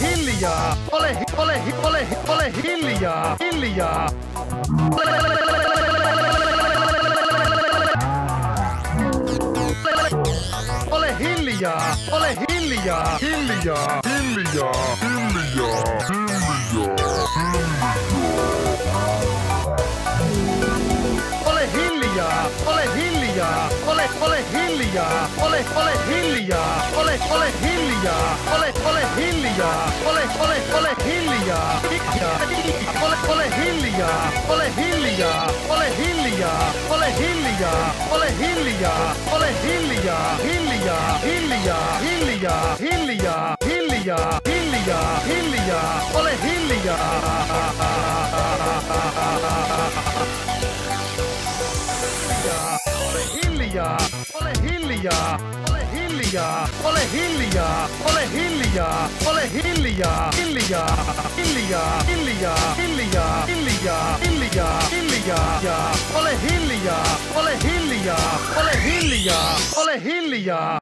hiljaa, ole hiljaa, hiljaa. Ole hiljaa, hiljaa, hiljaa, hiljaa. Ole hiljaa, ole hiljaa, ole hiljaa, ole hiljaa, ole hiljaa, ole hiljaa, ole hiljaa, ole hiljaa, ole hiljaa, ole hiljaa, ole hiljaa, ole hiljaa, ole hiljaa, hiljaa, hiljaa, hiljaa, hiljaa, hiljaa, hiljaa, hiljaa, ole hiljaa. Ole hiljaa, ole hiljaa, ole hiljaa, ole hiljaa, ole hiljaa, hiljaa, hiljaa, hiljaa, hiljaa, hiljaa, hiljaa, hiljaa, ole hiljaa, ole hiljaa, ole hiljaa, ole hiljaa.